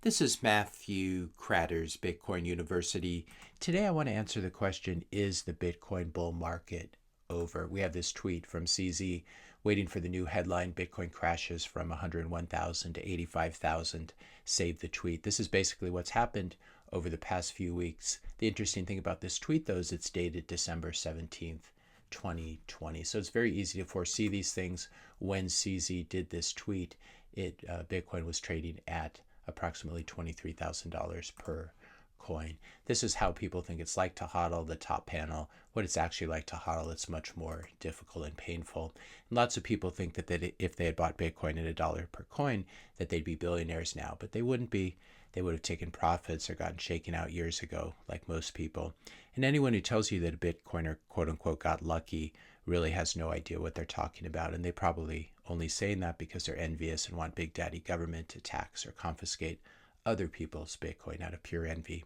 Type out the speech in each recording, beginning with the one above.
This is Matthew Kratter's Bitcoin University. Today I want to answer the question, is the Bitcoin bull market over? We have this tweet from CZ waiting for the new headline, Bitcoin crashes from 101,000 to 85,000. Save the tweet. This is basically what's happened over the past few weeks. The interesting thing about this tweet, though, is it's dated December 17th. 2020. So it's very easy to foresee these things. When CZ did this tweet, Bitcoin was trading at approximately $23,000 per coin. This is how people think it's like to hodl, the top panel. What it's actually like to hodl, it's much more difficult and painful. And lots of people think that if they had bought Bitcoin at $1 per coin, that they'd be billionaires now, but they wouldn't be. They would have taken profits or gotten shaken out years ago, like most people. And anyone who tells you that a Bitcoiner, quote unquote, got lucky really has no idea what they're talking about. And they probably only saying that because they're envious and want big daddy government to tax or confiscate other people's Bitcoin out of pure envy.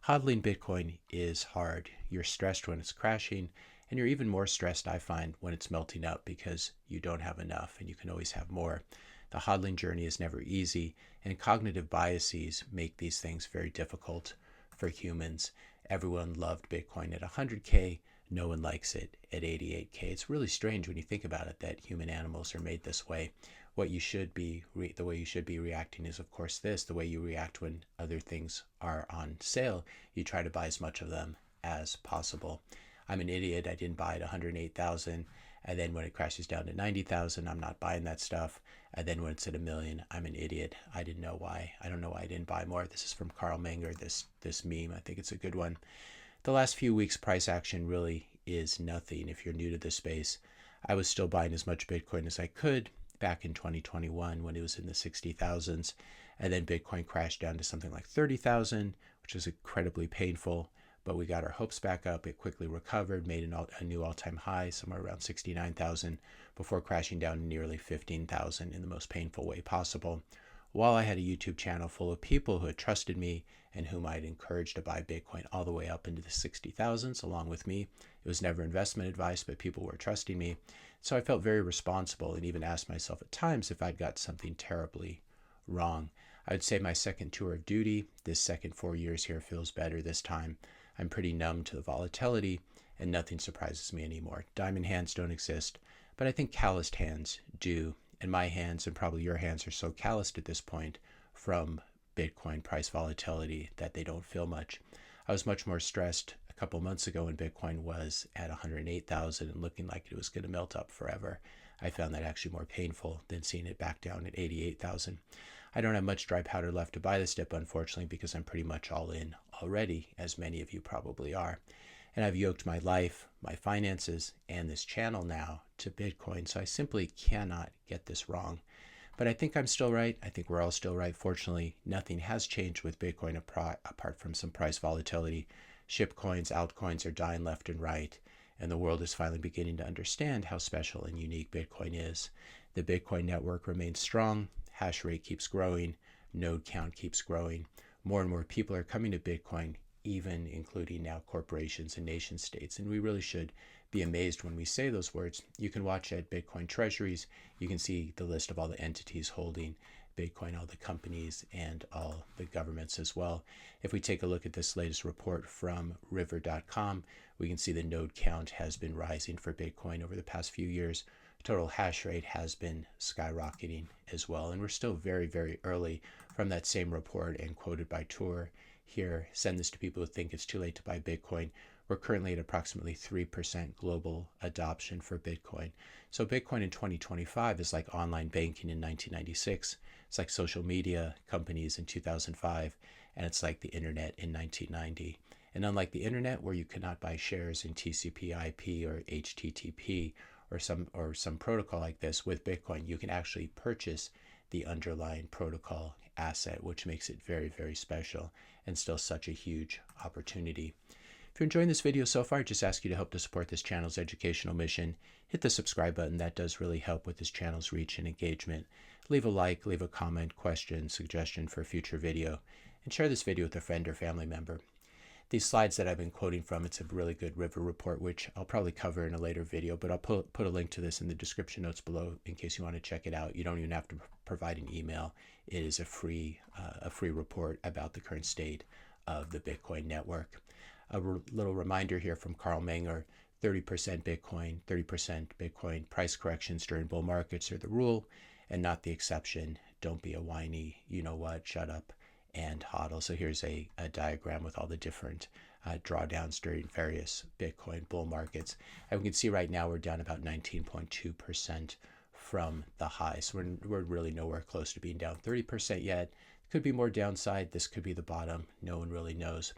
Hodling Bitcoin is hard. You're stressed when it's crashing, and you're even more stressed, I find, when it's melting up because you don't have enough and you can always have more. The hodling journey is never easy, and cognitive biases make these things very difficult for humans. Everyone loved Bitcoin at 100K. No one likes it at 88K. It's really strange when you think about it that human animals are made this way. What you should be, the way you should be reacting is, of course, the way you react when other things are on sale. You try to buy as much of them as possible. I'm an idiot. I didn't buy it 108,000. And then when it crashes down to 90,000, I'm not buying that stuff. And then when it's at 1,000,000, I'm an idiot. I didn't know why. I don't know why I didn't buy more. This is from Carl Menger, this meme. I think it's a good one. The last few weeks, price action really is nothing if you're new to the space. I was still buying as much Bitcoin as I could back in 2021 when it was in the 60,000s. And then Bitcoin crashed down to something like 30,000, which was incredibly painful. But we got our hopes back up. It quickly recovered, made a new all-time high, somewhere around 69,000, before crashing down to nearly 15,000 in the most painful way possible. While I had a YouTube channel full of people who had trusted me and whom I had encouraged to buy Bitcoin all the way up into the 60,000s along with me, it was never investment advice, but people were trusting me. So I felt very responsible and even asked myself at times if I'd got something terribly wrong. I would say my second tour of duty, this second 4 years here, feels better this time. I'm pretty numb to the volatility, and nothing surprises me anymore. Diamond hands don't exist, but I think calloused hands do. And my hands, and probably your hands, are so calloused at this point from Bitcoin price volatility that they don't feel much. I was much more stressed a couple months ago when Bitcoin was at 108,000 and looking like it was going to melt up forever. I found that actually more painful than seeing it back down at 88,000. I don't have much dry powder left to buy this dip, unfortunately, because I'm pretty much all in already, as many of you probably are. And I've yoked my life, my finances, and this channel now to Bitcoin, so I simply cannot get this wrong. But I think I'm still right. I think we're all still right. Fortunately, nothing has changed with Bitcoin apart from some price volatility. Shitcoins, altcoins are dying left and right, and the world is finally beginning to understand how special and unique Bitcoin is. The Bitcoin network remains strong. Hash rate keeps growing, node count keeps growing. More and more people are coming to Bitcoin, even including now corporations and nation states. And we really should be amazed when we say those words. You can watch at Bitcoin Treasuries. You can see the list of all the entities holding Bitcoin, all the companies and all the governments as well. If we take a look at this latest report from river.com, we can see the node count has been rising for Bitcoin over the past few years. Total hash rate has been skyrocketing as well. And we're still very, very early from that same report and quoted by Tor here. Send this to people who think it's too late to buy Bitcoin. We're currently at approximately 3% global adoption for Bitcoin. So Bitcoin in 2025 is like online banking in 1996. It's like social media companies in 2005. And it's like the internet in 1990. And unlike the internet, where you cannot buy shares in TCP/IP or HTTP, or some protocol like this, with Bitcoin, you can actually purchase the underlying protocol asset, which makes it very, very special and still such a huge opportunity. If you're enjoying this video so far, I just ask you to help to support this channel's educational mission. Hit the subscribe button. That does really help with this channel's reach and engagement. Leave a like, leave a comment, question, suggestion for a future video, and share this video with a friend or family member. These slides that I've been quoting from, it's a really good river report, which I'll probably cover in a later video, but I'll put a link to this in the description notes below in case you want to check it out. You don't even have to provide an email. It is a free report about the current state of the Bitcoin network. A little reminder here from Carl Menger: 30% Bitcoin, 30% Bitcoin price corrections during bull markets are the rule and not the exception. Don't be a whiny, you know what, shut up and hodl. So here's a diagram with all the different drawdowns during various Bitcoin bull markets. And we can see right now we're down about 19.2% from the high. So we're really nowhere close to being down 30% yet. Could be more downside. This could be the bottom. No one really knows.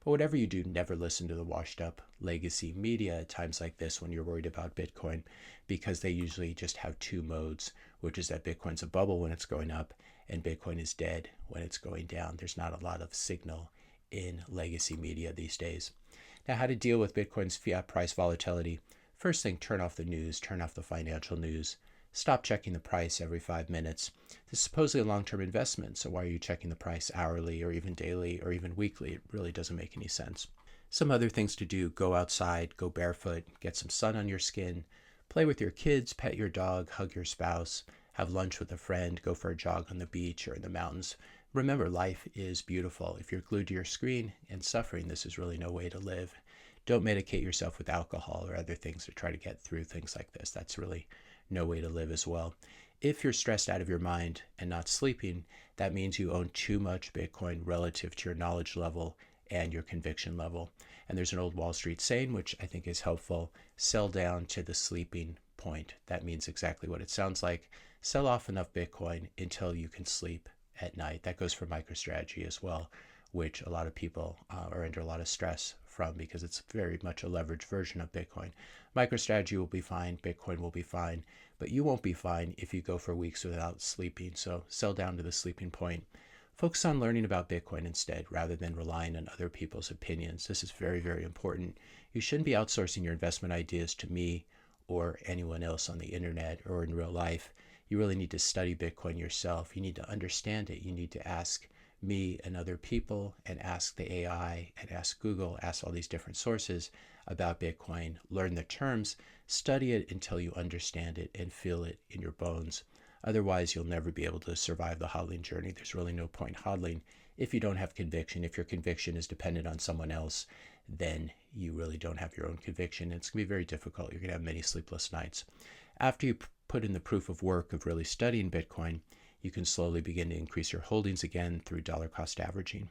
But whatever you do, never listen to the washed up legacy media at times like this when you're worried about Bitcoin, because they usually just have two modes, which is that Bitcoin's a bubble when it's going up and Bitcoin is dead when it's going down. There's not a lot of signal in legacy media these days. Now, how to deal with Bitcoin's fiat price volatility. First thing, turn off the news, turn off the financial news. Stop checking the price every 5 minutes. This is supposedly a long-term investment, so why are you checking the price hourly or even daily or even weekly? It really doesn't make any sense. Some other things to do: go outside, go barefoot, get some sun on your skin, play with your kids, pet your dog, hug your spouse, have lunch with a friend, go for a jog on the beach or in the mountains. Remember, life is beautiful. If you're glued to your screen and suffering, this is really no way to live. Don't medicate yourself with alcohol or other things to try to get through things like this. That's really no way to live as well. If you're stressed out of your mind and not sleeping, that means you own too much Bitcoin relative to your knowledge level and your conviction level. And there's an old Wall Street saying, which I think is helpful: sell down to the sleeping point. That means exactly what it sounds like. Sell off enough Bitcoin until you can sleep at night. That goes for MicroStrategy as well, which a lot of people are under a lot of stress from because it's very much a leveraged version of Bitcoin. MicroStrategy will be fine, Bitcoin will be fine, but you won't be fine if you go for weeks without sleeping. So sell down to the sleeping point. Focus on learning about Bitcoin instead, rather than relying on other people's opinions. This is very, very important. You shouldn't be outsourcing your investment ideas to me or anyone else on the internet or in real life. You really need to study Bitcoin yourself. You need to understand it. You need to ask me and other people, and ask the AI, and ask Google, ask all these different sources about Bitcoin. Learn the terms, study it until you understand it and feel it in your bones. Otherwise, you'll never be able to survive the hodling journey. There's really no point hodling if you don't have conviction. If your conviction is dependent on someone else, then you really don't have your own conviction. It's going to be very difficult. You're going to have many sleepless nights. After you put in the proof of work of really studying Bitcoin, you can slowly begin to increase your holdings again through dollar cost averaging.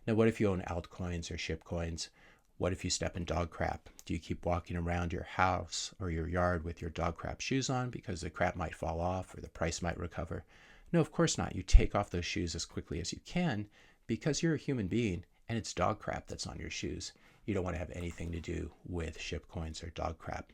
Now, what if you own altcoins or shitcoins? What if you step in dog crap? Do you keep walking around your house or your yard with your dog crap shoes on because the crap might fall off or the price might recover? No, of course not. You take off those shoes as quickly as you can because you're a human being and it's dog crap that's on your shoes. You don't want to have anything to do with shitcoins or dog crap.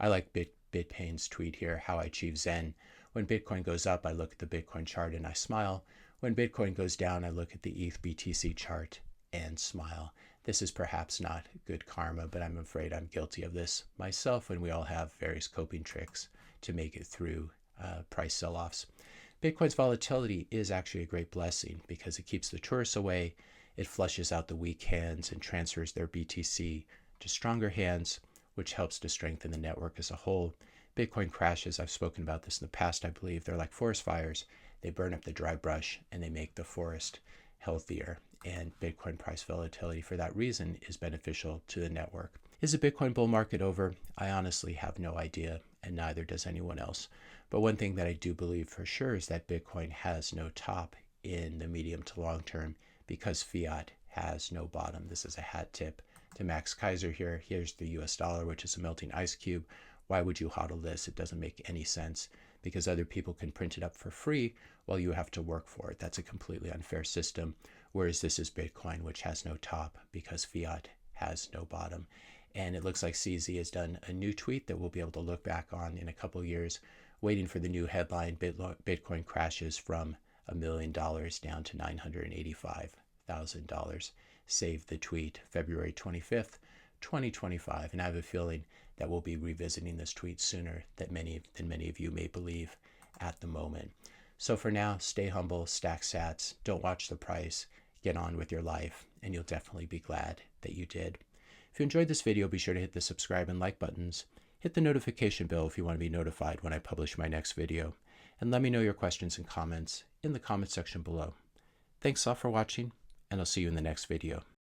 I like BitPain's tweet here: how I achieve Zen. When Bitcoin goes up, I look at the Bitcoin chart and I smile. When Bitcoin goes down, I look at the ETH BTC chart and smile. This is perhaps not good karma, but I'm afraid I'm guilty of this myself, and we all have various coping tricks to make it through price sell-offs. Bitcoin's volatility is actually a great blessing because it keeps the tourists away, it flushes out the weak hands and transfers their BTC to stronger hands, which helps to strengthen the network as a whole. Bitcoin crashes, I've spoken about this in the past, I believe. They're like forest fires. They burn up the dry brush and they make the forest healthier. And Bitcoin price volatility, for that reason, is beneficial to the network. Is the Bitcoin bull market over? I honestly have no idea, and neither does anyone else. But one thing that I do believe for sure is that Bitcoin has no top in the medium to long term because fiat has no bottom. This is a hat tip to Max Kaiser here. Here's the US dollar, which is a melting ice cube. Why would you hodl this? It doesn't make any sense because other people can print it up for free while you have to work for it. That's a completely unfair system. Whereas this is Bitcoin, which has no top because fiat has no bottom. And it looks like CZ has done a new tweet that we'll be able to look back on in a couple years, waiting for the new headline: Bitcoin crashes from $1 million down to $985,000. Save the tweet, February 25th, 2025. And I have a feeling that we'll be revisiting this tweet sooner than many of you may believe at the moment. So for now, stay humble, stack sats, don't watch the price, get on with your life, and you'll definitely be glad that you did. If you enjoyed this video, be sure to hit the subscribe and like buttons. Hit the notification bell if you want to be notified when I publish my next video. And let me know your questions and comments in the comment section below. Thanks all for watching, and I'll see you in the next video.